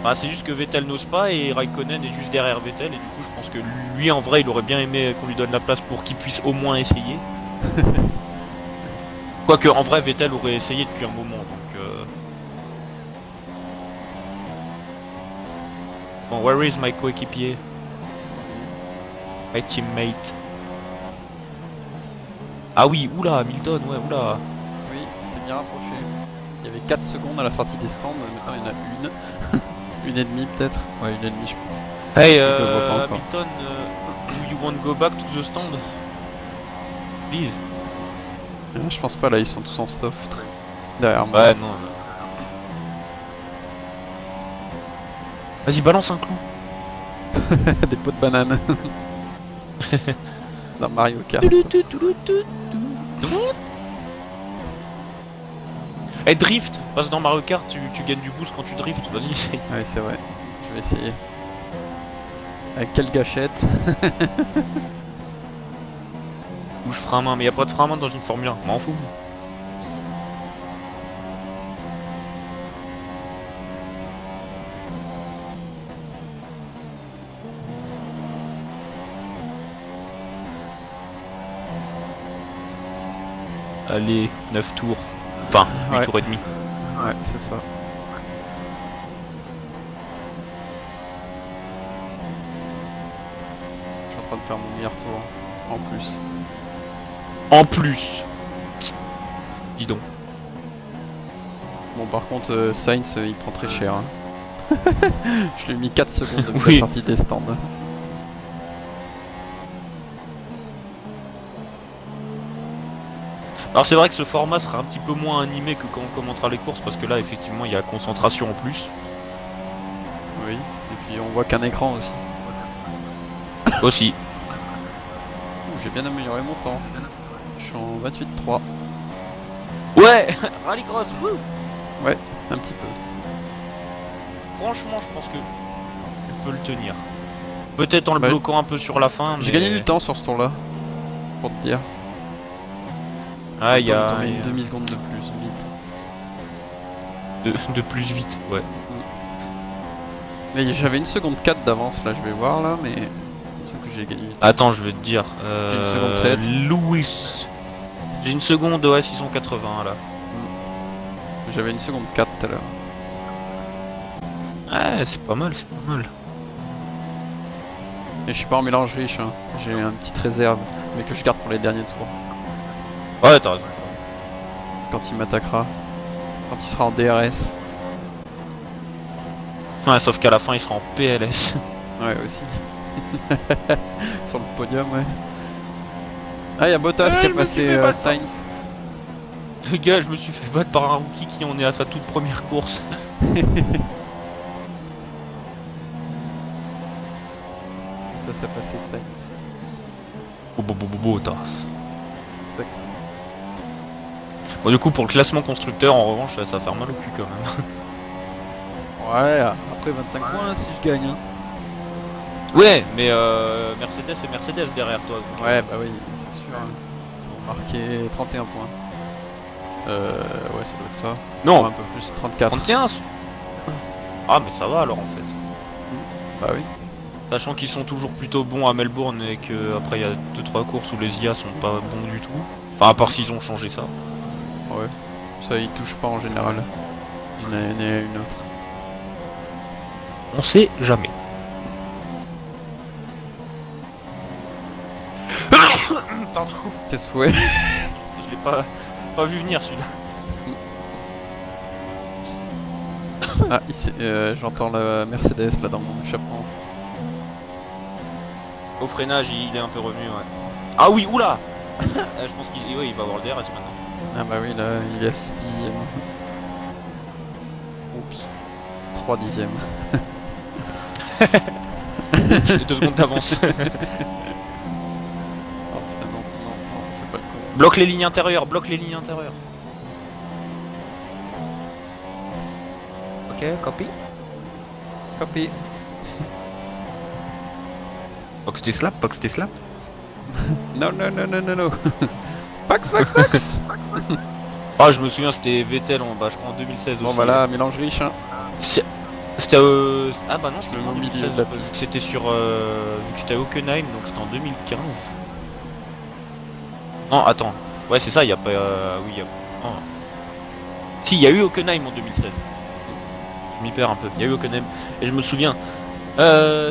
Bah, c'est juste que Vettel n'ose pas et Raikkonen est juste derrière Vettel. Et du coup, je pense que lui, en vrai, il aurait bien aimé qu'on lui donne la place pour qu'il puisse au moins essayer. Quoique, en vrai, Vettel aurait essayé depuis un moment. Donc, bon, where is my coéquipier? My teammate. Ah oui, oula, Hamilton, ouais, oula. Oui, c'est bien rapproché. Il y avait 4 secondes à la sortie des stands, maintenant il y en a une. Une et demie peut-être. Ouais, une et demie je pense. Hey, Je le vois pas encore. Hamilton, do you want to go back to the stand? Please. Je pense pas, là ils sont tous en soft. Derrière moi. Ouais, non. Vas-y, balance un clou. Des pots de banane. Dans Mario Kart. Eh, drift. Parce que dans Mario Kart, tu gagnes du boost quand tu drifts. Vas-y, essaye. Ouais, c'est vrai. Je vais essayer. Avec quelle gâchette? Bouge frein à main, mais y a pas de frein à main dans une Formule 1. M'en fous. Allez, 9 tours. Enfin, 8 Ouais. tours et demi. Ouais, c'est ça. Je suis en train de faire mon meilleur tour. En plus. En plus. Dis donc. Bon, par contre, Sainz il prend très cher. Hein. Je lui ai mis 4 secondes depuis Oui. la sortie des stands. Alors c'est vrai que ce format sera un petit peu moins animé que quand on commentera les courses parce que là effectivement il y a concentration en plus. Oui, et puis on voit qu'un écran aussi. Aussi. Ouh, j'ai bien amélioré mon temps. Je suis en 28.3. Ouais. Rallycross. Wouh. Un petit peu. Franchement je pense que tu peux le tenir. Peut-être en le Ouais. bloquant un peu sur la fin. J'ai mais- gagné du temps sur ce tour-là. Pour te dire. Ah il y Attends, a j'ai tourné une demi-seconde de plus vite. de plus vite. Ouais. Mais j'avais une seconde 4 d'avance là, je vais voir là, mais c'est que j'ai gagné du temps. Attends je vais te dire. J'ai une seconde 7. Louis. J'ai une seconde ouais 680 là. J'avais une seconde 4 tout à l'heure. Ouais c'est pas mal, c'est pas mal. Et je suis pas en mélange riche, hein. J'ai une petite réserve, mais que je garde pour les derniers tours. Ouais t'as raison. Quand il m'attaquera. Quand il sera en DRS. Ouais sauf qu'à la fin il sera en PLS. Ouais, aussi. Sur le podium, ouais. Ah, il y a Bottas qui je est me passé suis fait battre. Sainz. Le gars je me suis fait battre par un rookie qui en est à sa toute première course. Ça a passé Sainz. Bottas. Exactement. Bon du coup pour le classement constructeur en revanche ça va faire mal au cul quand même. Ouais, après 25 points si je gagne. Hein. Ouais mais Mercedes et Mercedes derrière toi. Donc, Ouais, bah oui, c'est sûr. Hein. Ils vont marquer 31 points. Ouais, ça doit être ça. Non, Un peu plus, 34. 31. Ah mais ça va alors en fait. Bah oui. Sachant qu'ils sont toujours plutôt bons à Melbourne et que après il y a 2-3 courses où les IA sont pas bons du tout. Enfin à part s'ils ont changé ça. Ouais. Ça, ils touchent pas en général. D'une année à une autre. On sait jamais. Pardon, Tes souhaits. je l'ai pas vu venir celui-là. Ah, ici, j'entends la Mercedes là dans mon échappement. Au freinage il est un peu revenu ouais. Ah oui, oula. Je pense qu'il ouais, il va avoir le DRS maintenant. Ah bah oui, là, il est à 6 dixièmes. Oups. 3 dixièmes. J'ai 2 secondes d'avance. Oh putain, non, non, non, fais pas le con. Bloque les lignes intérieures, bloque les lignes intérieures. Ok, copy. Copy. Box tes slap, box tes slap. Non, non, non, non, non, non. Pax, Pax, Pax. Ah, je me souviens, c'était Vettel, bah, je crois en 2016 Bon aussi. bah là, mélange riche, hein. C'était ah bah non, c'était Le en milieu 2016, de la parce que piste. c'était sur vu que j'étais à Hockenheim, donc c'était en 2015. Non, attends. Ouais, c'est ça, il y a pas oui, il y a non. Si, il y a eu Hockenheim en 2016. Je m'y perds un peu. Il y a eu Hockenheim et je me souviens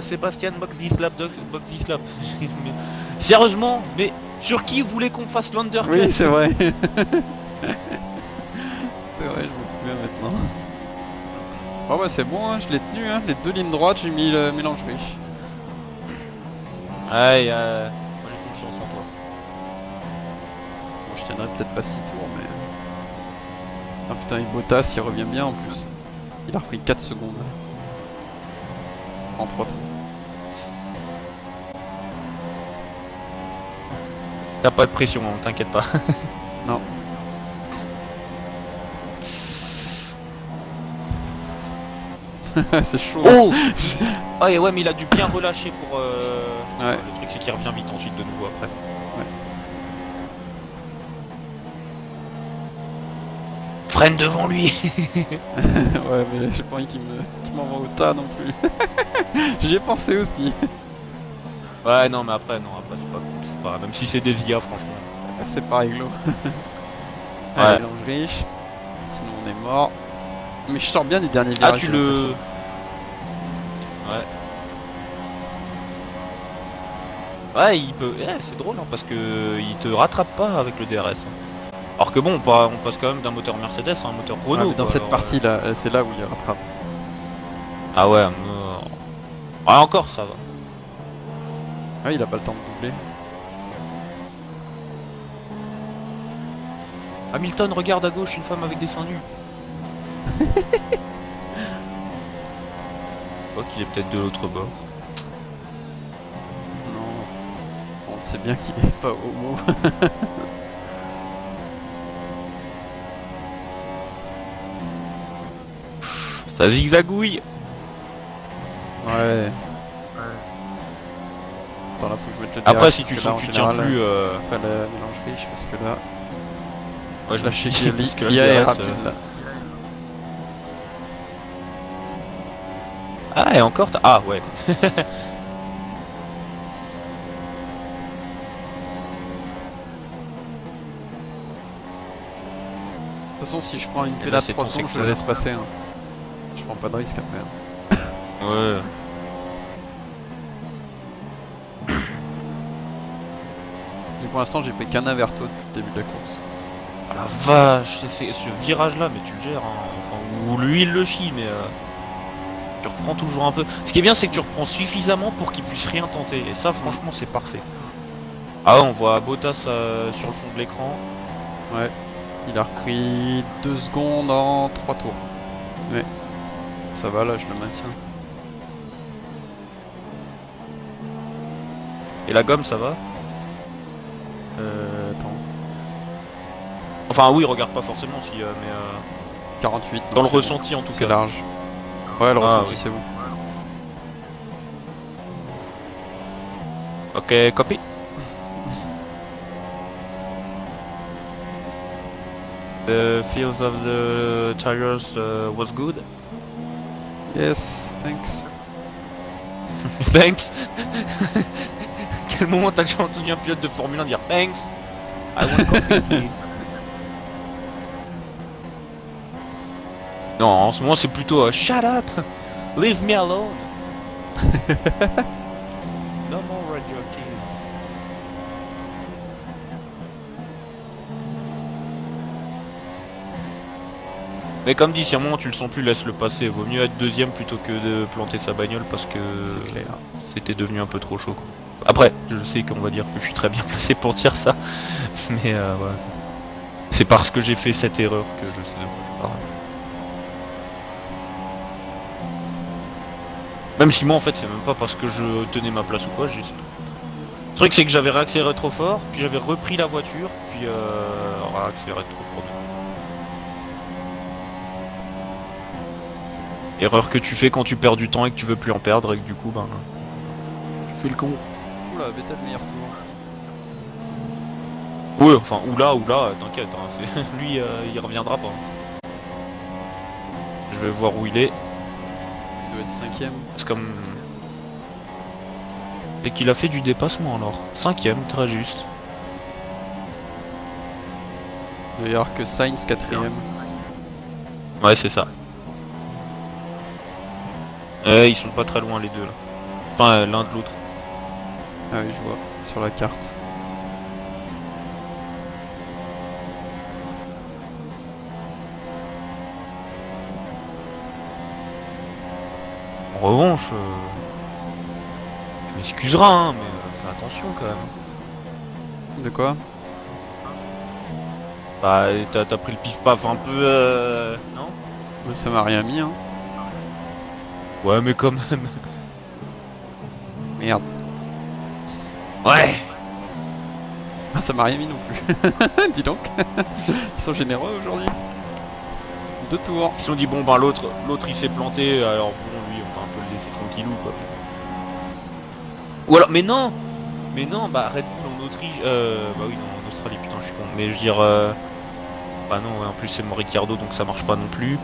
Sébastien box this lap, box this lap. Sérieusement, mais sur qui vous voulez qu'on fasse l'undercut? Oui, c'est vrai. C'est vrai, je me souviens maintenant. Bon bah c'est bon, hein, je l'ai tenu, hein. Les 2 lignes droites, j'ai mis le mélange riche. Ouais, moi j'ai confiance en toi. Bon, je tiendrai peut-être pas 6 tours, mais... Ah putain, et Bottas, il revient bien en plus. Il a repris 4 secondes. En 3 tours. T'as pas de pression, hein, t'inquiète pas. Non. C'est chaud. Hein. Oh ah ouais, mais il a dû bien relâcher pour Ouais. le truc c'est qu'il revient vite ensuite de nouveau après. Ouais. Freine devant lui. Ouais, mais j'ai pas envie qu'il m'envoie au tas non plus. J'y ai pensé aussi. Ouais, non, mais après, c'est pas cool. C'est pas... Même si c'est des IA, franchement. C'est pas réglo. Ouais. Allez, mélange riche. Sinon on est mort. Mais je sors bien des derniers Ah, virages. tu j'ai le. l'impression. Ouais. Ouais, il peut. Ouais, c'est drôle, hein, parce que il te rattrape pas avec le DRS. Hein. Alors que bon, on passe quand même d'un moteur Mercedes à un moteur Ouais, Renault. mais dans quoi, cette alors, partie là, c'est là où il rattrape. Ah ouais, ah, encore ça va. Ouais, il a pas le temps de doubler. Hamilton, regarde à gauche, une femme avec des seins nus. Oh, qu'il est peut-être de l'autre bord. Non. On sait bien qu'il est pas homo. Ça zigzagouille. Ouais. Attends, là faut que je mette le Après, DRS, si parce tu que sens là, que tu en tiens général, plus. Enfin, le mélange riche, parce que là, Ouais, je là me je suis sais dit, que parce que là, l'IA le est DRS, rapide là. Ah, et encore ah, ouais. De toute façon, si je prends une Et pédale là, de c'est 3 ton secondes, je secteur. le laisse passer. Hein. Je prends pas de risque après. Ouais. Et pour l'instant, j'ai pris qu'un averto depuis le début de la course. Ah la vache, ce virage là, mais tu le gères, hein. Enfin, ou lui il le chie, mais tu reprends toujours un peu. Ce qui est bien, c'est que tu reprends suffisamment pour qu'il puisse rien tenter, et ça, franchement, c'est parfait. Ah ouais, on voit Bottas sur le fond de l'écran. Ouais. Il a repris 2 secondes en 3 tours. Ouais. Ça va, là, je le maintiens. Et la gomme, ça va? Attends. Enfin, oui, regarde pas forcément si, mais 48. dans le donc c'est ressenti en tout bon. C'est cas. large. Ouais, le Ah, ressenti, oui. c'est bon. Ok, copy. The feels of the tires was good. Yes, thanks. Thanks. Quel moment t'as déjà entendu un pilote de Formule 1 dire thanks? I want coffee, please. Non, en ce moment c'est plutôt shut up, leave me alone. No more radioactive. Mais comme dit, si à un moment tu le sens plus, laisse-le passer. Vaut mieux être deuxième plutôt que de planter sa bagnole parce que C'est clair. c'était devenu un peu trop chaud, quoi. Après, je sais qu'on va dire que je suis très bien placé pour dire ça, mais ouais. C'est parce que j'ai fait cette erreur que je sais de quoi je parle. Même si moi en fait c'est même pas parce que je tenais ma place ou quoi, le truc c'est que j'avais réaccéléré trop fort, puis j'avais repris la voiture, puis réaccéléré trop fort. Erreur que tu fais quand tu perds du temps et que tu veux plus en perdre et que du coup ben tu fais le con. Oula, Vettel meilleur tour. Ouais, enfin oula, t'inquiète, hein, lui il reviendra pas. Je vais voir où il est. Il doit être 5ème. C'est comme... Et qu'il a fait du dépassement alors. 5ème, très juste. Il doit y avoir que Sainz 4ème. Ouais, c'est ça. Ils sont pas très loin les deux là. Enfin, l'un de l'autre. Ah oui, je vois, sur la carte. En revanche, tu m'excuseras, hein, mais fais attention quand même. De quoi? Bah, t'as pris le pif-paf un peu, non? Bah, ça m'a rien mis, hein. Ouais, mais quand même. Merde. Ouais. Ah, ça m'a rien mis non plus. Dis donc. Ils sont généreux aujourd'hui. 2 tours. Ils se sont dit, bon, bah l'autre il s'est planté, alors bon, lui, on va un peu le laisser tranquillou, quoi. Ou alors, mais non, bah Red Bull en Autriche, bah oui, non, en Australie, putain, je suis con. Mais je veux dire, bah non, ouais, en plus c'est mon Ricciardo, donc ça marche pas non plus.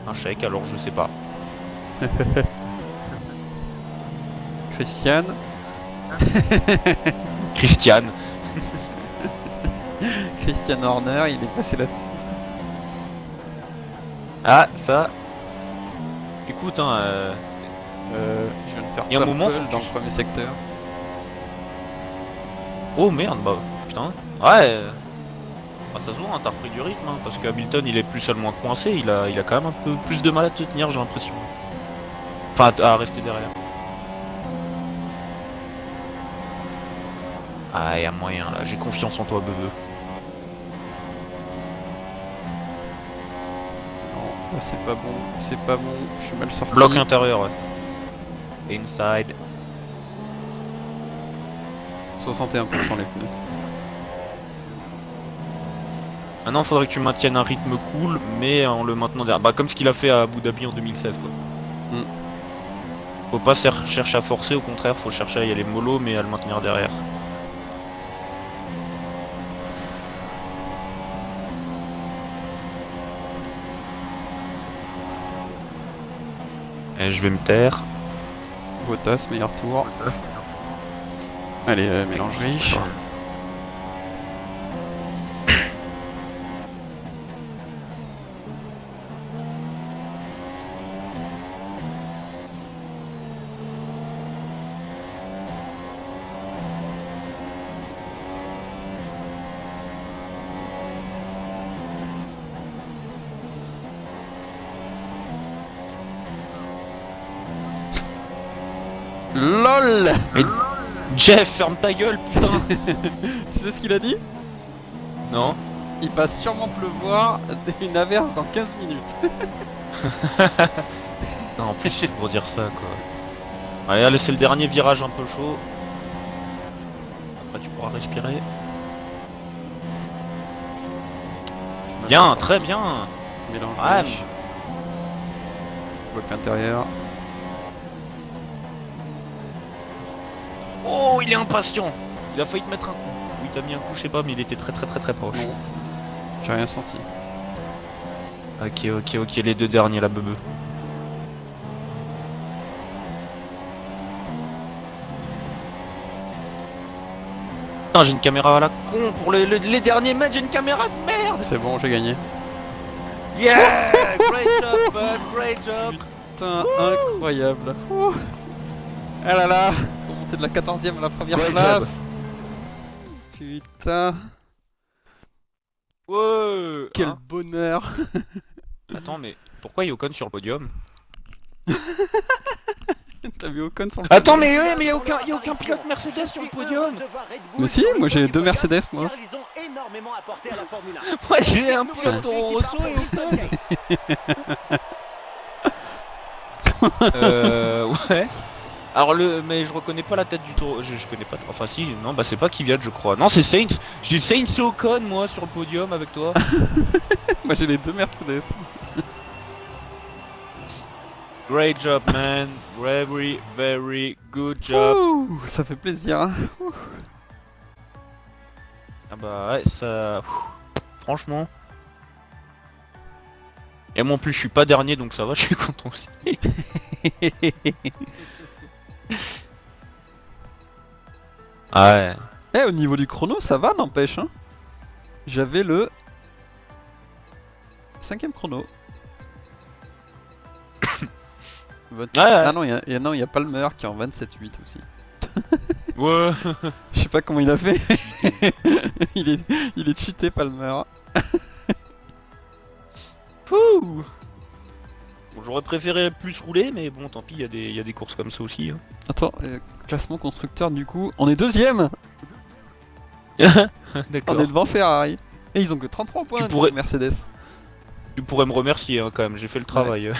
Un chèque, alors je sais pas. Christian. Christian. Christian Horner, il est passé là-dessus. Ah, ça. Écoute, hein, Je viens de faire y a un moment, purple faut que dans tu- le premier secteur. Oh merde, bah putain. Ouais. Bah, ça se voit, hein, t'as repris du rythme, hein, parce que Hamilton il est plus seulement coincé, il a quand même un peu plus de mal à te tenir, j'ai l'impression. Enfin, à rester derrière. Ah, y a moyen là, j'ai confiance en toi, bebe. Non, là c'est pas bon, c'est pas bon, je suis mal sorti. Bloc intérieur, ouais. Inside. 61% les pneus. Maintenant, faudrait que tu maintiennes un rythme cool, mais en le maintenant derrière. Bah, comme ce qu'il a fait à Abu Dhabi en 2016, quoi. Mm. Faut pas chercher à forcer, au contraire, faut chercher à y aller mollo, mais à le maintenir derrière. Et je vais me taire. Bottas, meilleur tour. Allez, mélangerie. LOL. Mais Jeff, ferme ta gueule, putain. Tu sais ce qu'il a dit? Non. Il va sûrement pleuvoir une averse dans 15 minutes. Non, en plus, c'est pour dire ça, quoi. Allez, c'est le dernier virage un peu chaud. Après, tu pourras respirer. Bien, très bien. Mélangerie. Ouais. Bloc intérieur. Oh, il est impatient. Il a failli te mettre un coup. Oui, t'as mis un coup, je sais pas, mais il était très proche. Non, j'ai rien senti. Ok, les deux derniers, la bebe. Putain, j'ai une caméra à la con pour les derniers mètres, j'ai une caméra de merde. C'est bon, j'ai gagné. Yeah, great job, bud, great job. Putain, incroyable. Ouh. Ah là là, faut monter de la 14ème à la première Great place. Putain, Ouais. quel Hein. T'as vu Ocon sur le Attends, podium? mais ouais, mais y a aucun pilote Mercedes sur le podium. Mais si, moi j'ai 2 Mercedes, moi. Ouais, j'ai un pilote Toro Rosso et Ocon. Ouais. Alors mais je reconnais pas la tête du Toro. Je connais pas. Enfin si, non, bah c'est pas Kvyat, je crois. Non, c'est Sainz. J'ai Sainz et Ocon, moi, sur le podium avec toi. Moi j'ai les 2 Mercedes. Great job, man. Very, very good job. Ouh, ça fait plaisir. Hein. Ah bah ouais, ça... Franchement... Et moi en plus je suis pas dernier donc ça va, je suis content aussi. Ah ouais. Eh, au niveau du chrono, ça va, n'empêche. Hein. J'avais le 5ème chrono. Ah non, il y a Palmer qui est en 27-8 aussi. Ouais. Je sais pas comment il a fait. il est cheaté, Palmer. Pouh. Bon, j'aurais préféré plus rouler, mais bon, tant pis, il y a des courses comme ça aussi. Hein. Attends, classement constructeur, du coup, on est 2ème. D'accord. On est devant Ferrari. Et ils ont que 33 points, Mercedes. Tu pourrais me remercier hein, quand même, j'ai fait le travail. Ouais.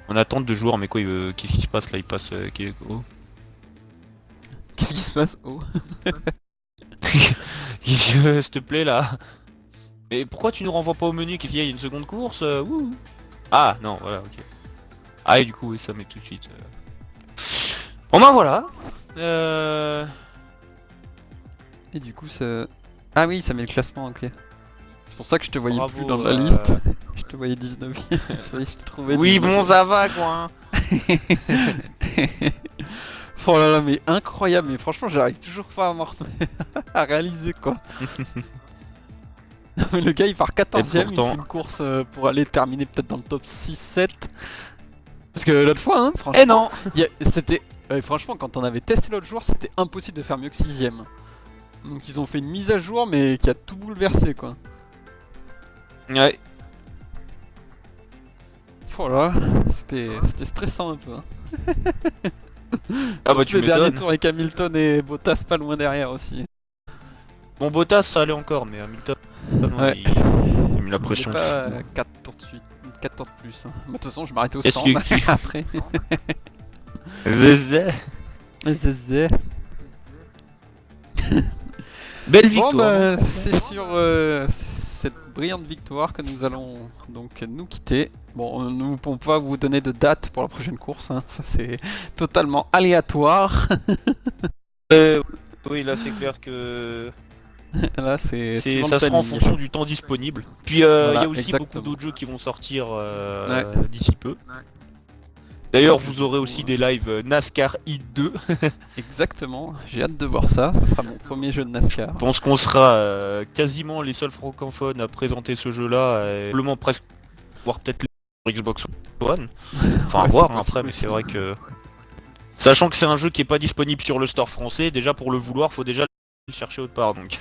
En attente de joueurs, mais quoi, qu'est-ce qui se passe là? Il passe. Oh. Qu'est-ce qui se passe? Oh. S'il te plaît là. Mais pourquoi tu nous renvoies pas au menu? Qu'est-ce qu'il y a? Il y a une seconde course? Ah non, voilà, ok. Ah, et du coup, oui, ça met tout de suite. Bon ben voilà. Et du coup, ça. Ah oui, ça met le classement, ok. C'est pour ça que je te voyais Bravo, plus dans la liste. Je te voyais 19ème. Ça y est, je te trouvais. Oui, 19e. bon, ça va quoi. Oh là là, mais incroyable, mais franchement, j'arrive toujours pas à réaliser quoi. Non, mais le gars il part 14ème, pourtant... il fait une course pour aller terminer peut-être dans le top 6-7. Parce que l'autre fois, hein, franchement. Eh non. C'était. Franchement, quand on avait testé l'autre jour, c'était impossible de faire mieux que 6ème. Donc ils ont fait une mise à jour, mais qui a tout bouleversé quoi. Ouais. Voilà, c'était stressant un peu. Hein. Ah bah tu les derniers m'étonnes. tours avec Hamilton et Bottas pas loin derrière aussi. Bon, Bottas ça allait encore, mais Hamilton, Ouais. il a mis la pression. Pas 4 tours de suite, 4 tours de plus. Hein. De toute façon, je m'arrêtais au stand après. Zézé. Zézé. Belle victoire. Bon bah, c'est sur cette brillante victoire que nous allons donc nous quitter. Bon, nous ne pouvons pas vous donner de date pour la prochaine course, hein. Ça c'est totalement aléatoire. Oui, là c'est clair que Là c'est suivant ça le sera en planning. fonction du temps disponible. Puis il Voilà, y a aussi exactement. beaucoup d'autres jeux qui vont sortir d'ici peu. D'ailleurs, vous aurez aussi des lives NASCAR Heat 2. Exactement, j'ai hâte de voir ça. Ce sera mon premier jeu de NASCAR. Je pense qu'on sera quasiment les seuls francophones à présenter ce jeu-là, et probablement presque, voire peut-être les Xbox One. Enfin, Ouais, à voir c'est hein, après, possible mais aussi. c'est vrai que. Sachant que c'est un jeu qui est pas disponible sur le store français, déjà pour le vouloir, faut déjà le chercher autre part. Donc.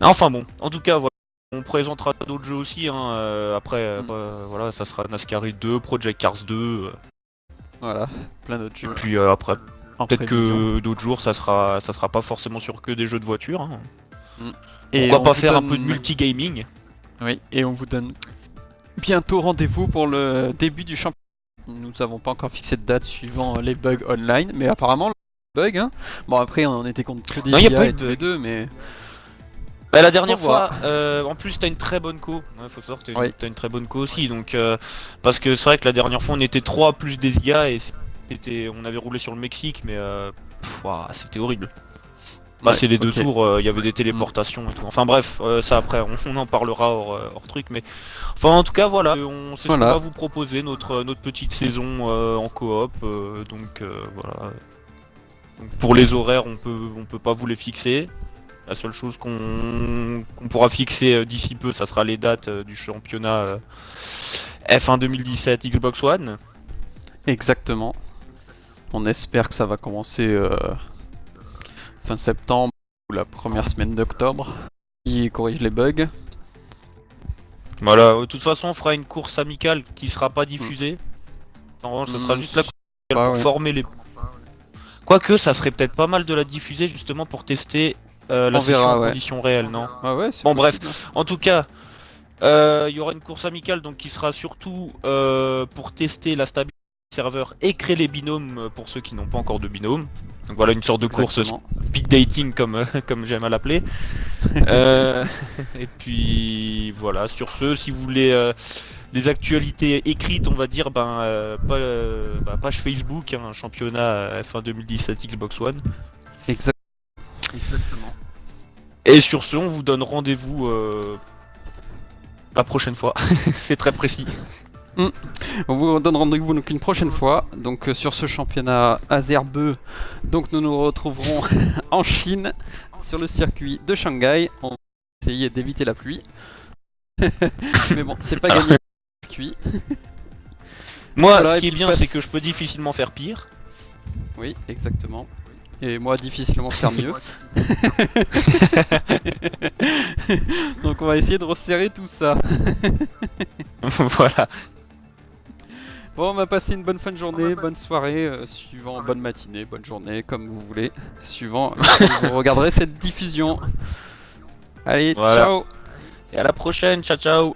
Enfin bon, en tout cas, voilà. On présentera d'autres jeux aussi. Hein, après, voilà, ça sera NASCAR Heat 2, Project Cars 2. Voilà, plein d'autres Et jeux. puis après, En peut-être prévision. que d'autres jours, ça sera pas forcément sur que des jeux de voiture. Hein. Et Pourquoi on pas vous faire un donne- peu de multigaming? Oui, et on vous donne bientôt rendez-vous pour le début du championnat. Nous n'avons pas encore fixé de date suivant les bugs online, mais apparemment, le bug, hein. Bon, après, on était contre que des Non, y a IA pas eu et de tous les bug. deux, mais. Bah, la dernière Faut voir. fois, en plus, t'as une très bonne co. Ouais, faut savoir, Oui. t'as une très bonne co aussi. Donc, parce que c'est vrai que la dernière fois, on était 3 plus des IA et on avait roulé sur le Mexique, mais ouah, c'était horrible. Bah, Ouais, c'est les deux ok. tours, il y avait des téléportations et tout. Enfin, bref, ça après, on en parlera hors truc. Mais enfin, en tout cas, voilà, c'est ce qu'on Voilà. va vous proposer, notre petite saison en coop. Donc, voilà. Donc, pour les horaires, on peut pas vous les fixer. La seule chose qu'on pourra fixer d'ici peu, ça sera les dates du championnat F1 2017 Xbox One. Exactement. On espère que ça va commencer fin septembre ou la première semaine d'octobre, qui corrige les bugs. Voilà, de toute façon, on fera une course amicale qui sera pas diffusée. En revanche, ce sera juste la course amicale pour former les. Quoique, ça serait peut-être pas mal de la diffuser justement pour tester la session en conditions réelles, non? Ah ouais, bon, bref, en tout cas, il y aura une course amicale donc qui sera surtout pour tester la stabilité du serveur et créer les binômes pour ceux qui n'ont pas encore de binôme. Donc voilà, une sorte de course speed dating comme j'aime à l'appeler. Et puis voilà, sur ce, si vous voulez les actualités écrites, on va dire, page Facebook, hein, championnat F1 2017 Xbox One. Exactement. Et sur ce, on vous donne rendez-vous la prochaine fois. C'est très précis. On vous donne rendez-vous donc une prochaine fois. Donc sur ce championnat Azerbeu, donc nous nous retrouverons en Chine sur le circuit de Shanghai. On va essayer d'éviter la pluie. Mais bon, c'est pas gagné. Moi, ce qui est bien, c'est que je peux difficilement faire pire. Oui, exactement. Et moi, difficilement faire mieux. Donc on va essayer de resserrer tout ça. Voilà. Bon, on va passer une bonne fin de journée, bonne soirée, suivant, bonne matinée, bonne journée, comme vous voulez, suivant quand vous regarderez cette diffusion. Allez, voilà. Ciao. Et à la prochaine, ciao ciao.